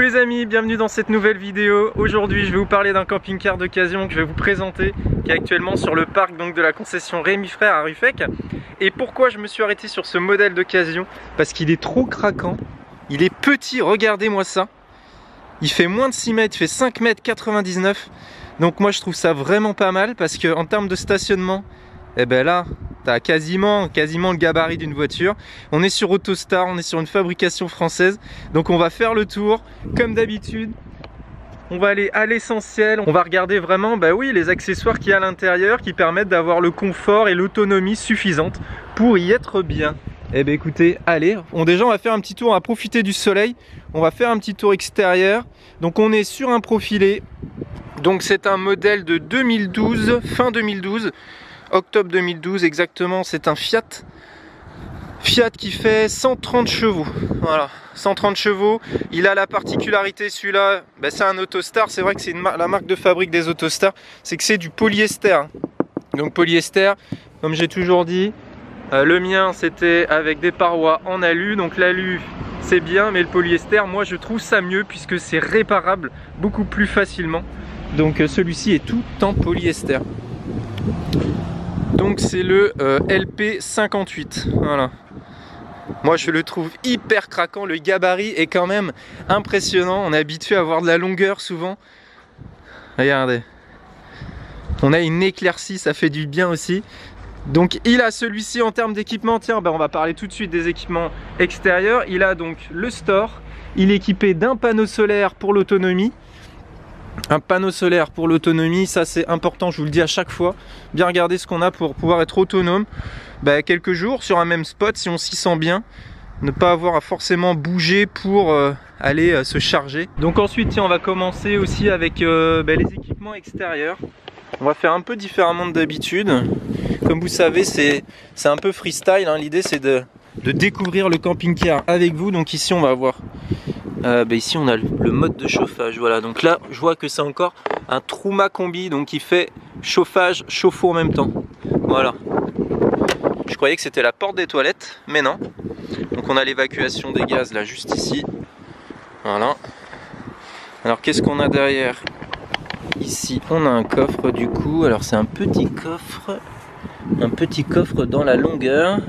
les amis, bienvenue dans cette nouvelle vidéo. Aujourd'hui je vais vous parler d'un camping-car d'occasion que je vais vous présenter, qui est actuellement sur le parc donc, de la concession Rémi Frères à Ruffec. Et pourquoi je me suis arrêté sur ce modèle d'occasion? Parce qu'il est trop craquant, il est petit, regardez-moi ça. Il fait moins de 6 mètres, il fait 5 mètres 99. Donc moi je trouve ça vraiment pas mal parce que en termes de stationnement, eh ben là, t'as quasiment le gabarit d'une voiture. On est sur Autostar, on est sur une fabrication française. Donc on va faire le tour, comme d'habitude. On va aller à l'essentiel. On va regarder vraiment, bah oui, les accessoires qu'il y a à l'intérieur qui permettent d'avoir le confort et l'autonomie suffisante pour y être bien. Eh ben écoutez, allez, déjà on va faire un petit tour, on va profiter du soleil. On va faire un petit tour extérieur. Donc on est sur un profilé. Donc c'est un modèle de 2012, fin 2012. Octobre 2012 exactement, c'est un Fiat qui fait 130 chevaux. Voilà, 130 chevaux. Il a la particularité, celui-là, ben c'est un Autostar. C'est vrai que c'est la marque de fabrique des Autostar, c'est que c'est du polyester. Donc polyester, comme j'ai toujours dit, le mien c'était avec des parois en alu. Donc l'alu c'est bien, mais le polyester, moi je trouve ça mieux puisque c'est réparable beaucoup plus facilement. Donc celui-ci est tout en polyester. Donc c'est le LP58, voilà. Moi je le trouve hyper craquant, le gabarit est quand même impressionnant. On est habitué à avoir de la longueur souvent. Regardez. On a une éclaircie, ça fait du bien aussi. Donc il a celui-ci en termes d'équipement, tiens, on va parler tout de suite des équipements extérieurs. Il a donc le store, il est équipé d'un panneau solaire pour l'autonomie. Un panneau solaire pour l'autonomie, ça c'est important, je vous le dis à chaque fois. Bien regarder ce qu'on a pour pouvoir être autonome quelques jours sur un même spot si on s'y sent bien. Ne pas avoir à forcément bouger pour aller se charger. Donc ensuite, tiens, on va commencer aussi avec les équipements extérieurs. On va faire un peu différemment d'habitude. Comme vous savez, c'est un peu freestyle, hein. L'idée c'est de découvrir le camping-car avec vous. Donc ici on va avoir... ici on a le mode de chauffage, voilà. Donc là je vois que c'est encore un Truma combi, donc qui fait chauffage, chauffe-eau en même temps. Voilà. Je croyais que c'était la porte des toilettes, mais non. Donc on a l'évacuation des gaz là juste ici. Voilà. Alors qu'est-ce qu'on a derrière? Ici on a un coffre du coup. Alors c'est un petit coffre dans la longueur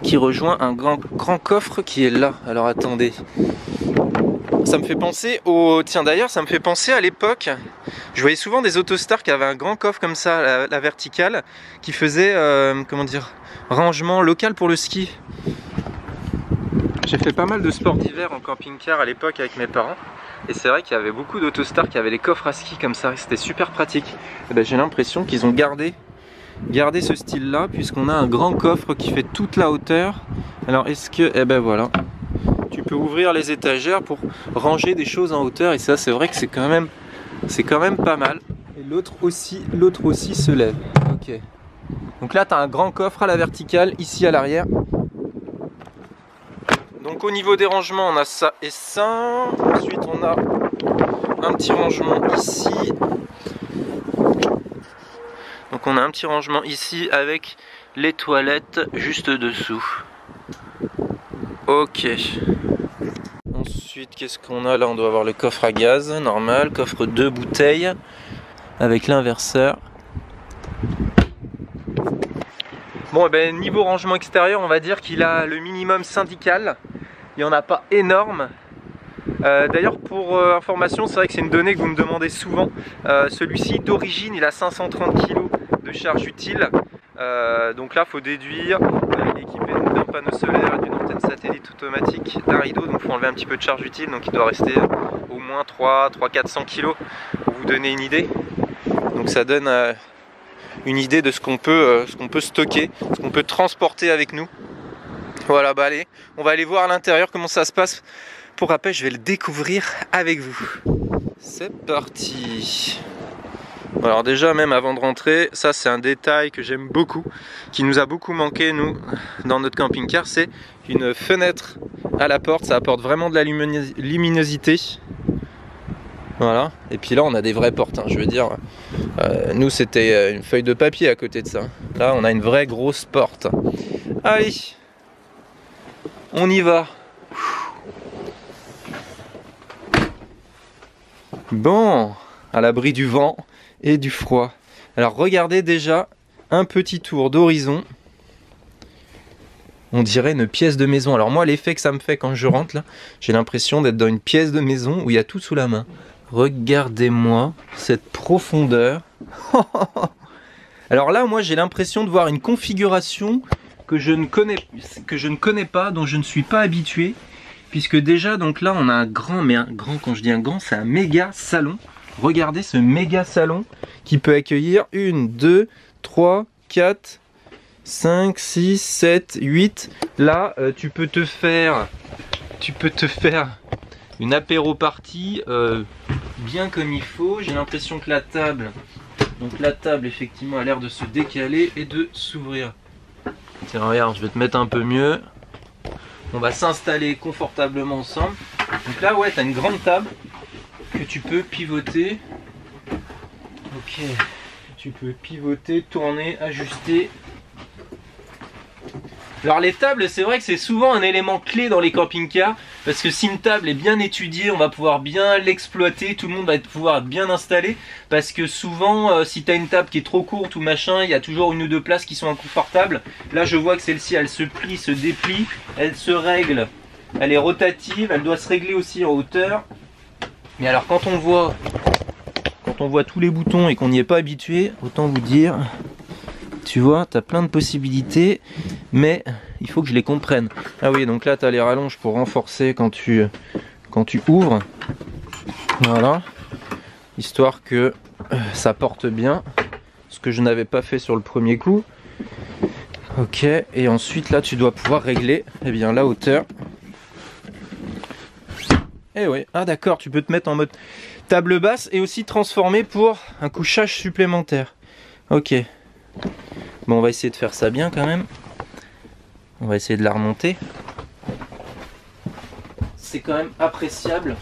qui rejoint un grand coffre qui est là. Alors attendez. Ça me fait penser au... Tiens d'ailleurs ça me fait penser à l'époque, je voyais souvent des Autostars qui avaient un grand coffre comme ça, la verticale, qui faisait, comment dire, rangement local pour le ski. J'ai fait pas mal de sports d'hiver en camping-car à l'époque avec mes parents. Et c'est vrai qu'il y avait beaucoup d'Autostars qui avaient les coffres à ski comme ça, c'était super pratique. J'ai l'impression qu'ils ont gardé ce style là, puisqu'on a un grand coffre qui fait toute la hauteur. Alors est-ce que... voilà. Tu peux ouvrir les étagères pour ranger des choses en hauteur et ça c'est vrai que c'est quand même pas mal. Et l'autre aussi se lève. Ok. Donc là tu as un grand coffre à la verticale, ici à l'arrière. Donc au niveau des rangements on a ça et ça. Ensuite on a un petit rangement ici. Donc on a un petit rangement ici avec les toilettes juste dessous. Ok. Ensuite, qu'est-ce qu'on a là? On doit avoir le coffre à gaz, normal, coffre 2 bouteilles avec l'inverseur. Bon, niveau rangement extérieur, on va dire qu'il a le minimum syndical. Il n'y en a pas énorme. D'ailleurs, pour information, c'est vrai que c'est une donnée que vous me demandez souvent. Celui-ci, d'origine, il a 530 kg de charge utile. Donc là, il faut déduire, il est équipé d'un panneau solaire, d'une antenne satellite automatique, d'un rideau, donc il faut enlever un petit peu de charge utile, donc il doit rester au moins 300-400 kg pour vous donner une idée. Donc ça donne une idée de ce qu'on peut stocker, ce qu'on peut transporter avec nous. Voilà, allez, on va aller voir à l'intérieur comment ça se passe. Pour rappel, je vais le découvrir avec vous. C'est parti. Alors déjà, même avant de rentrer, ça c'est un détail que j'aime beaucoup, qui nous a beaucoup manqué nous dans notre camping-car, c'est une fenêtre à la porte. Ça apporte vraiment de la luminosité. Voilà, et puis là on a des vraies portes, hein. Je veux dire, nous c'était une feuille de papier à côté de ça. Là on a une vraie grosse porte. Allez, on y va. Bon, à l'abri du vent et du froid. Alors regardez déjà un petit tour d'horizon. On dirait une pièce de maison. Alors moi, l'effet que ça me fait quand je rentre là, j'ai l'impression d'être dans une pièce de maison où il y a tout sous la main. Regardez-moi cette profondeur. Alors là, moi, j'ai l'impression de voir une configuration que je ne connais pas, dont je ne suis pas habitué. Puisque déjà, donc là, on a un grand, mais un grand, quand je dis un grand, c'est un méga salon. Regardez ce méga salon qui peut accueillir 1, 2, 3, 4, 5, 6, 7, 8. Là, tu peux te faire une apéro party bien comme il faut. J'ai l'impression que la table effectivement a l'air de se décaler et de s'ouvrir. Tiens, regarde, je vais te mettre un peu mieux. On va s'installer confortablement ensemble. Donc là, ouais, tu as une grande table que tu peux pivoter. Ok, tu peux pivoter, tourner, ajuster. Alors les tables, c'est vrai que c'est souvent un élément clé dans les camping-cars, parce que si une table est bien étudiée, on va pouvoir bien l'exploiter, tout le monde va pouvoir être bien installé, parce que souvent, si tu as une table qui est trop courte ou machin, il y a toujours une ou deux places qui sont inconfortables. Là, je vois que celle-ci, elle se plie, se déplie, elle se règle, elle est rotative, elle doit se régler aussi en hauteur. Mais alors quand on voit tous les boutons et qu'on n'y est pas habitué, autant vous dire... Tu vois, tu as plein de possibilités, mais il faut que je les comprenne. Ah oui, donc là, tu as les rallonges pour renforcer quand tu ouvres. Voilà. Histoire que ça porte bien. Ce que je n'avais pas fait sur le premier coup. Ok, et ensuite, là, tu dois pouvoir régler bien, la hauteur. Eh oui, ah d'accord, tu peux te mettre en mode table basse et aussi transformer pour un couchage supplémentaire. Ok. Bon, on va essayer de faire ça bien quand même. On va essayer de la remonter. C'est quand même appréciable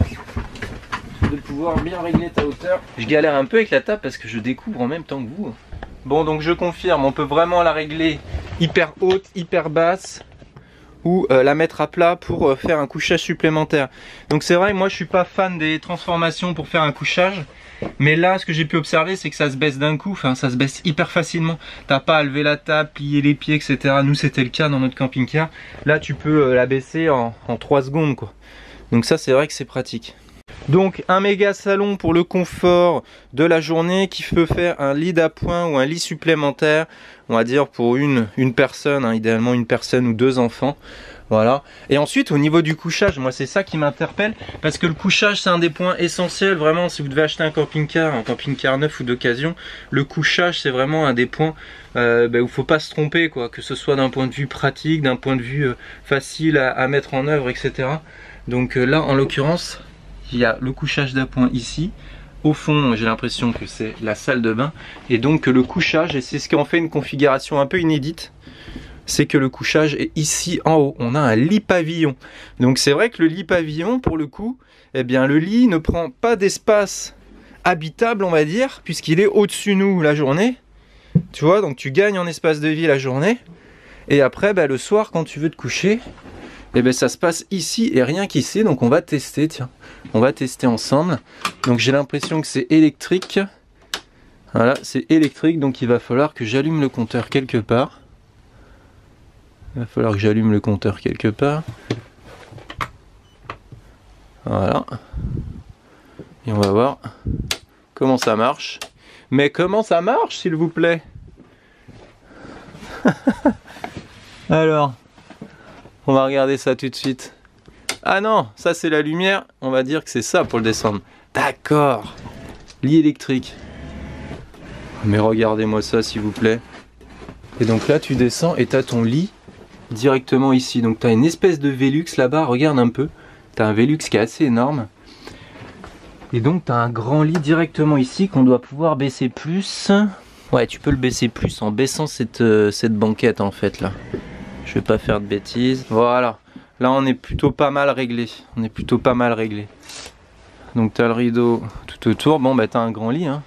de pouvoir bien régler ta hauteur. Je galère un peu avec la table parce que je découvre en même temps que vous. Bon, donc je confirme, on peut vraiment la régler hyper haute, hyper basse, ou la mettre à plat pour faire un couchage supplémentaire. Donc c'est vrai, moi je suis pas fan des transformations pour faire un couchage. Mais là, ce que j'ai pu observer, c'est que ça se baisse d'un coup, enfin ça se baisse hyper facilement. T'as pas à lever la table, plier les pieds, etc. Nous, c'était le cas dans notre camping-car. Là, tu peux la baisser en 3 secondes, quoi. Donc ça, c'est vrai que c'est pratique. Donc, un méga salon pour le confort de la journée qui peut faire un lit d'appoint ou un lit supplémentaire. On va dire pour une personne, hein, idéalement une personne ou 2 enfants. Voilà. Et ensuite, au niveau du couchage, moi c'est ça qui m'interpelle, parce que le couchage c'est un des points essentiels, vraiment, si vous devez acheter un camping-car neuf ou d'occasion, le couchage c'est vraiment un des points où il ne faut pas se tromper, quoi, que ce soit d'un point de vue pratique, d'un point de vue facile à mettre en œuvre, etc. Donc là, en l'occurrence, il y a le couchage d'appoint ici. Au fond, j'ai l'impression que c'est la salle de bain, et donc le couchage, et c'est ce qui en fait une configuration un peu inédite, c'est que le couchage est ici en haut. On a un lit pavillon. Donc c'est vrai que le lit pavillon, pour le coup, eh bien le lit ne prend pas d'espace habitable, on va dire, puisqu'il est au-dessus de nous la journée. Tu vois, donc tu gagnes en espace de vie la journée. Et après, le soir, quand tu veux te coucher, eh ça se passe ici et rien qu'ici. Donc on va tester, tiens. On va tester ensemble. Donc j'ai l'impression que c'est électrique. Voilà, c'est électrique, donc il va falloir que j'allume le compteur quelque part. Il va falloir que j'allume le compteur quelque part. Voilà. Et on va voir comment ça marche. Mais comment ça marche, s'il vous plaît? Alors, on va regarder ça tout de suite. Ah non, ça c'est la lumière. On va dire que c'est ça pour le descendre. D'accord. Lit électrique. Mais regardez-moi ça, s'il vous plaît. Et donc là, tu descends et tu as ton lit directement ici. Donc tu as une espèce de Velux là-bas, regarde un peu. Tu as un Velux qui est assez énorme. Et donc tu as un grand lit directement ici qu'on doit pouvoir baisser plus. Ouais, tu peux le baisser plus en baissant cette banquette en fait là. Je vais pas faire de bêtises. Voilà. Là on est plutôt pas mal réglé. Donc tu as le rideau tout autour. Bon tu as un grand lit, hein.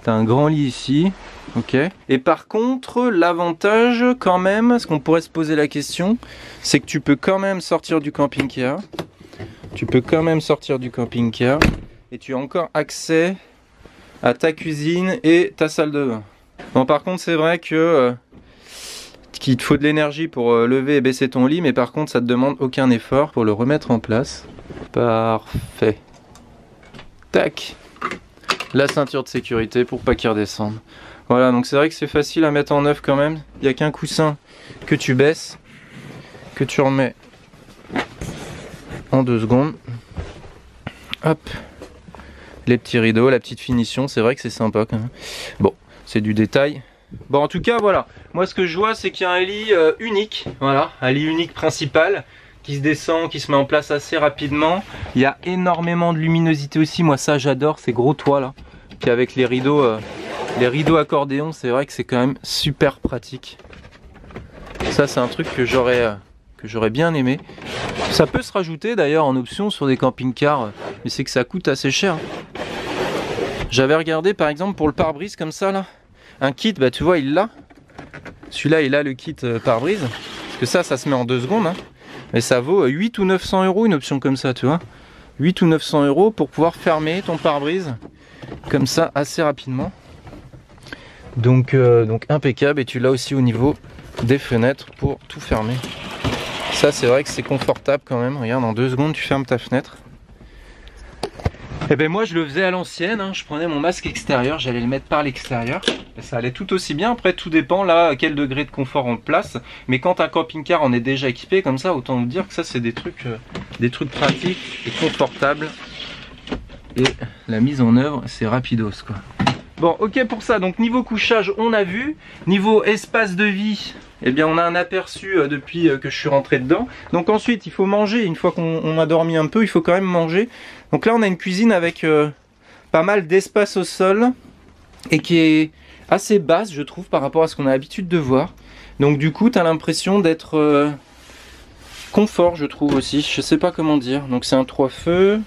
Tu as un grand lit ici. Ok. Et par contre, l'avantage quand même, ce qu'on pourrait se poser la question, c'est que tu peux quand même sortir du camping-car. et tu as encore accès à ta cuisine et ta salle de bain. Bon, par contre, c'est vrai que qu'il te faut de l'énergie pour lever et baisser ton lit, mais par contre, ça te demande aucun effort pour le remettre en place. Parfait. Tac. La ceinture de sécurité pour pas qu'il redescende. Voilà, donc c'est vrai que c'est facile à mettre en œuvre quand même. Il n'y a qu'un coussin que tu baisses, que tu remets en 2 secondes. Hop. Les petits rideaux, la petite finition, c'est vrai que c'est sympa quand même. Bon, c'est du détail. Bon, en tout cas, voilà. Moi, ce que je vois, c'est qu'il y a un lit unique. Voilà, un lit unique principal qui se descend, qui se met en place assez rapidement. Il y a énormément de luminosité aussi. Moi, ça, j'adore ces gros toits là. Puis avec les rideaux accordéons, c'est vrai que c'est quand même super pratique. Ça, c'est un truc que j'aurais bien aimé. Ça peut se rajouter d'ailleurs en option sur des camping-cars, mais c'est que ça coûte assez cher. J'avais regardé par exemple pour le pare-brise comme ça là. Un kit, bah tu vois, il l'a. Celui-là, il a le kit pare-brise. Parce que ça se met en 2 secondes. Hein. Mais ça vaut 8 ou 900 € une option comme ça, tu vois. 8 ou 900 € pour pouvoir fermer ton pare-brise. Comme ça, assez rapidement. Donc impeccable. Et tu l'as aussi au niveau des fenêtres pour tout fermer. Ça, c'est vrai que c'est confortable quand même. Regarde, en 2 secondes, tu fermes ta fenêtre. Et ben moi je le faisais à l'ancienne, hein. Je prenais mon masque extérieur, j'allais le mettre par l'extérieur. Ça allait tout aussi bien, après tout dépend là à quel degré de confort on le place. Mais quand un camping-car on est déjà équipé comme ça, autant vous dire que ça c'est des trucs pratiques et confortables. Et la mise en œuvre c'est rapidos quoi. Bon ok pour ça, donc niveau couchage on a vu. Niveau espace de vie, eh bien on a un aperçu depuis que je suis rentré dedans. Donc ensuite il faut manger, une fois qu'on a dormi un peu, il faut quand même manger. Donc là on a une cuisine avec pas mal d'espace au sol et qui est assez basse je trouve par rapport à ce qu'on a l'habitude de voir. Donc du coup tu as l'impression d'être confort je trouve aussi, je sais pas comment dire. Donc c'est un 3 feux,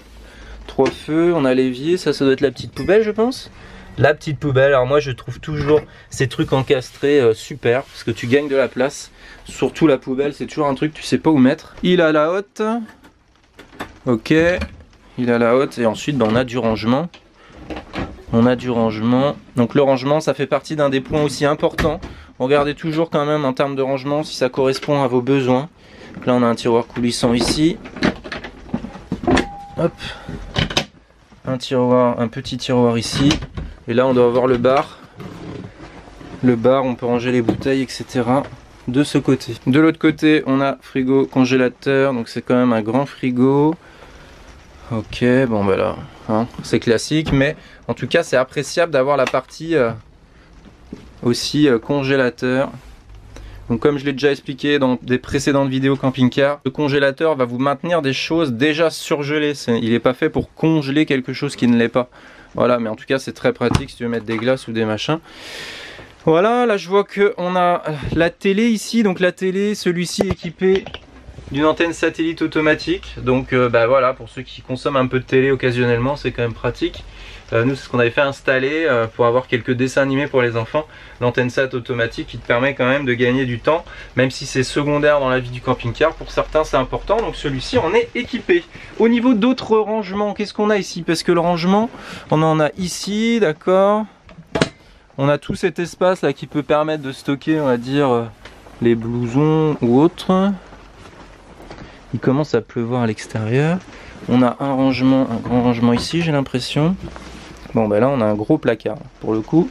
on a l'évier, ça doit être la petite poubelle je pense. La petite poubelle, alors moi je trouve toujours ces trucs encastrés super parce que tu gagnes de la place. Surtout la poubelle, c'est toujours un truc tu sais pas où mettre. Il a la hotte. Ok, il a la hotte et ensuite on a du rangement. Donc le rangement ça fait partie d'un des points aussi importants. Regardez toujours quand même en termes de rangement si ça correspond à vos besoins. Donc là on a un tiroir coulissant ici. Hop. Un petit tiroir ici. Et là on doit avoir le bar. Le bar, on peut ranger les bouteilles, etc. de ce côté. De l'autre côté, on a frigo, congélateur. Donc c'est quand même un grand frigo. Ok, bon ben là, hein, c'est classique. Mais en tout cas, c'est appréciable d'avoir la partie aussi congélateur. Donc comme je l'ai déjà expliqué dans des précédentes vidéos camping-car, le congélateur va vous maintenir des choses déjà surgelées. Il n'est pas fait pour congeler quelque chose qui ne l'est pas. Voilà, mais en tout cas c'est très pratique si tu veux mettre des glaces ou des machins. Voilà, là je vois qu'on a la télé ici. Donc la télé, celui-ci équipé d'une antenne satellite automatique. Donc bah voilà, pour ceux qui consomment un peu de télé occasionnellement, c'est quand même pratique. Nous, c'est ce qu'on avait fait installer pour avoir quelques dessins animés pour les enfants. L'antenne sat automatique qui te permet quand même de gagner du temps, même si c'est secondaire dans la vie du camping-car. Pour certains, c'est important. Donc celui-ci, on est équipé. Au niveau d'autres rangements, qu'est-ce qu'on a ici? Parce que le rangement, on en a ici, d'accord. On a tout cet espace là qui peut permettre de stocker, on va dire, les blousons ou autres. Il commence à pleuvoir à l'extérieur. On a un rangement, un grand rangement ici, j'ai l'impression. Bon ben là on a un gros placard pour le coup.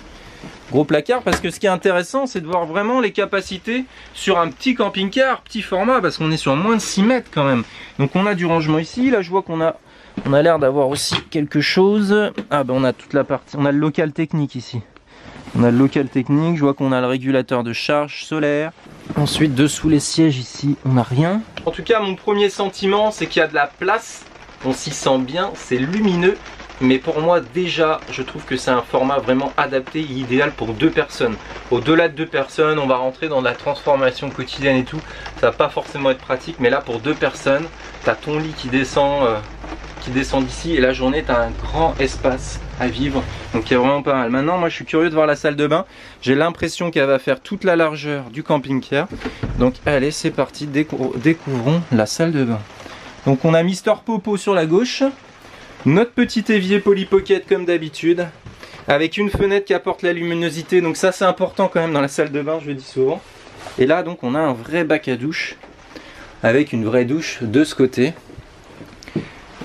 Gros placard parce que ce qui est intéressant c'est de voir vraiment les capacités sur un petit camping-car, petit format, parce qu'on est sur moins de 6 mètres quand même. Donc on a du rangement ici, là je vois qu'on a l'air d'avoir aussi quelque chose. Ah ben on a toute la partie, on a le local technique ici. On a le local technique, je vois qu'on a le régulateur de charge solaire. Ensuite dessous les sièges ici on n'a rien. En tout cas mon premier sentiment c'est qu'il y a de la place, on s'y sent bien, c'est lumineux. Mais pour moi déjà je trouve que c'est un format vraiment adapté et idéal pour 2 personnes. Au-delà de 2 personnes on va rentrer dans la transformation quotidienne et tout. Ça va pas forcément être pratique, mais là pour 2 personnes tu as ton lit qui descend d'ici et la journée tu as un grand espace à vivre. Donc il est vraiment pas mal. Maintenant moi je suis curieux de voir la salle de bain. J'ai l'impression qu'elle va faire toute la largeur du camping-car. Donc allez c'est parti, découvrons la salle de bain. Donc on a Mister Popo sur la gauche. Notre petit évier Polly Pocket comme d'habitude, avec une fenêtre qui apporte la luminosité, donc ça c'est important quand même dans la salle de bain, je le dis souvent. Et là donc on a un vrai bac à douche, avec une vraie douche de ce côté,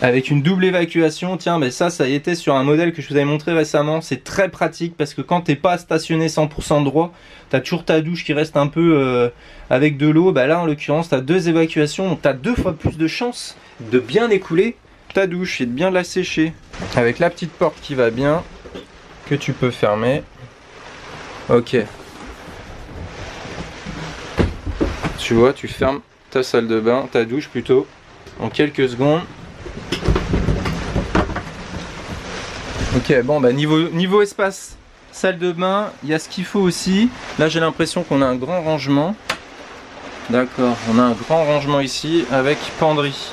avec une double évacuation. Tiens, mais ça y était sur un modèle que je vous avais montré récemment, c'est très pratique parce que quand t'es pas stationné 100% droit, t'as toujours ta douche qui reste un peu avec de l'eau. Bah là en l'occurrence t'as 2 évacuations, donc t'as 2 fois plus de chances de bien écouler ta douche et de bien la sécher. Avec la petite porte qui va bien, que tu peux fermer. Ok. Tu vois, tu fermes ta salle de bain, ta douche plutôt, en quelques secondes. Ok, bon bah niveau espace salle de bain, il y a ce qu'il faut aussi. Là j'ai l'impression qu'on a un grand rangement. D'accord, on a un grand rangement ici avec penderie.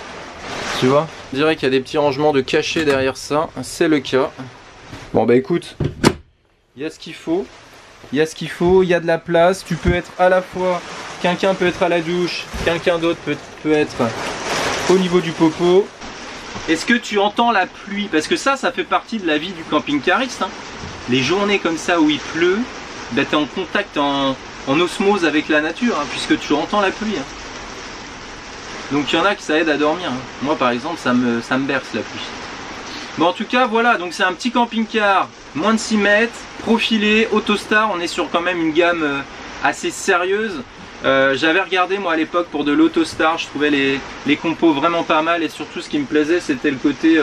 Tu vois, on dirait qu'il y a des petits rangements de cachets derrière ça, c'est le cas. Bon bah écoute, il y a ce qu'il faut, il y a ce qu'il faut, il y a de la place, tu peux être à la fois, quelqu'un peut être à la douche, quelqu'un d'autre peut être au niveau du popo. Est-ce que tu entends la pluie? Parce que ça fait partie de la vie du camping-cariste, hein. Les journées comme ça où il pleut, bah, tu es en contact, en osmose avec la nature, hein, puisque tu entends la pluie. Hein. Donc il y en a qui ça aide à dormir. Hein. Moi par exemple ça me berce la pluie. Bon en tout cas voilà, donc c'est un petit camping-car, moins de 6 mètres, profilé, Autostar, on est sur quand même une gamme assez sérieuse. J'avais regardé moi à l'époque pour de l'Autostar, je trouvais les compos vraiment pas mal et surtout ce qui me plaisait c'était le côté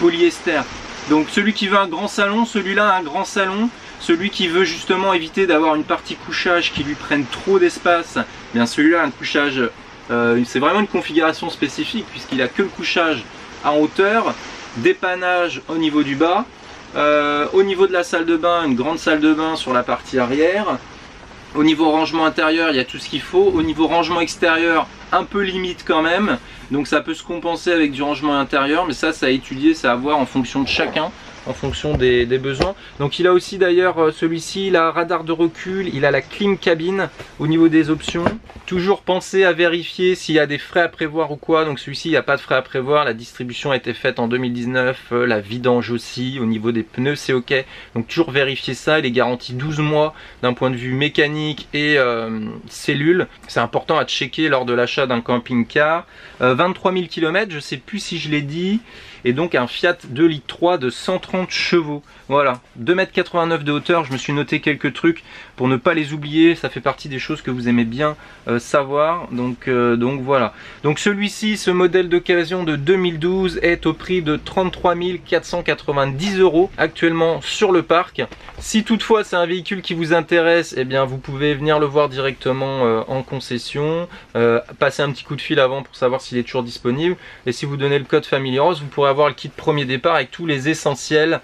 polyester. Donc celui qui veut un grand salon, celui-là a un grand salon. Celui qui veut justement éviter d'avoir une partie couchage qui lui prenne trop d'espace, bien celui-là a un couchage, c'est vraiment une configuration spécifique puisqu'il a que le couchage en hauteur, dépannage au niveau du bas, au niveau de la salle de bain, une grande salle de bain sur la partie arrière. Au niveau rangement intérieur, il y a tout ce qu'il faut. Au niveau rangement extérieur, un peu limite quand même. Donc ça peut se compenser avec du rangement intérieur, mais ça à étudier, ça à voir en fonction de chacun, en fonction des besoins. Donc il a aussi d'ailleurs celui-ci, il a un radar de recul, il a la clim cabine au niveau des options. Toujours penser à vérifier s'il y a des frais à prévoir ou quoi. Donc celui-ci, il n'y a pas de frais à prévoir. La distribution a été faite en 2019, la vidange aussi. Au niveau des pneus, c'est ok. Donc toujours vérifier ça. Il est garanti 12 mois d'un point de vue mécanique et cellules. C'est important à checker lors de l'achat d'un camping-car. 23 000 km, je ne sais plus si je l'ai dit. Et donc un Fiat 2,3 litres de 130 chevaux. Voilà, 2,89 m de hauteur, je me suis noté quelques trucs pour ne pas les oublier, ça fait partie des choses que vous aimez bien savoir, donc voilà. Donc celui-ci, ce modèle d'occasion de 2012 est au prix de 33 490 € actuellement sur le parc. Si toutefois c'est un véhicule qui vous intéresse, eh bien vous pouvez venir le voir directement en concession, passer un petit coup de fil avant pour savoir s'il est toujours disponible, et si vous donnez le code Family Rose, vous pourrez avoir le kit premier départ avec tous les essentiels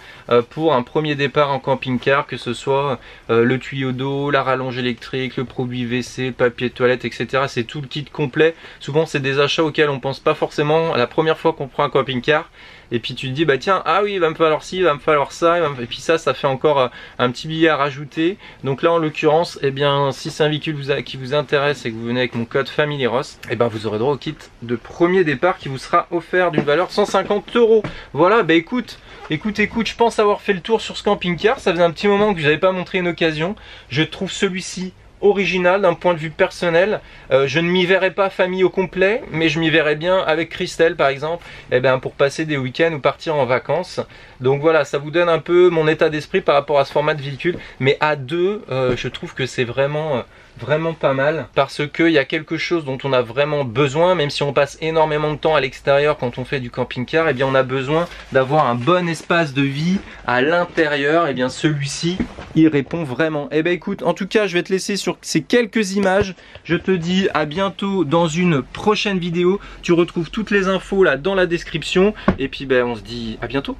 pour un premier départ en camping-car, que ce soit le tuyau d'eau, la rallonge électrique, le produit WC, le papier de toilette, etc. C'est tout le kit complet. Souvent c'est des achats auxquels on pense pas forcément la première fois qu'on prend un camping-car. Et puis tu te dis bah tiens, ah oui il va me falloir ci, il va me falloir ça, et puis ça fait encore un petit billet à rajouter. Donc là en l'occurrence, eh bien si c'est un véhicule qui vous intéresse et que vous venez avec mon code Family Ross, eh ben vous aurez droit au kit de premier départ qui vous sera offert d'une valeur 150 €. Voilà, bah écoute, je pense avoir fait le tour sur ce camping-car. Ça faisait un petit moment que je n'avais pas montré une occasion. Je trouve celui-ci original d'un point de vue personnel. Je ne m'y verrais pas famille au complet, mais je m'y verrais bien avec Christelle par exemple, pour passer des week-ends ou partir en vacances. Donc voilà, ça vous donne un peu mon état d'esprit par rapport à ce format de véhicule. Mais à deux, je trouve que c'est vraiment pas mal, parce qu'il y a quelque chose dont on a vraiment besoin, même si on passe énormément de temps à l'extérieur quand on fait du camping-car, eh bien on a besoin d'avoir un bon espace de vie à l'intérieur. Et bien celui-ci, il répond vraiment. Eh ben écoute, en tout cas je vais te laisser sur ces quelques images. Je te dis à bientôt dans une prochaine vidéo. Tu retrouves toutes les infos là dans la description, et puis on se dit à bientôt.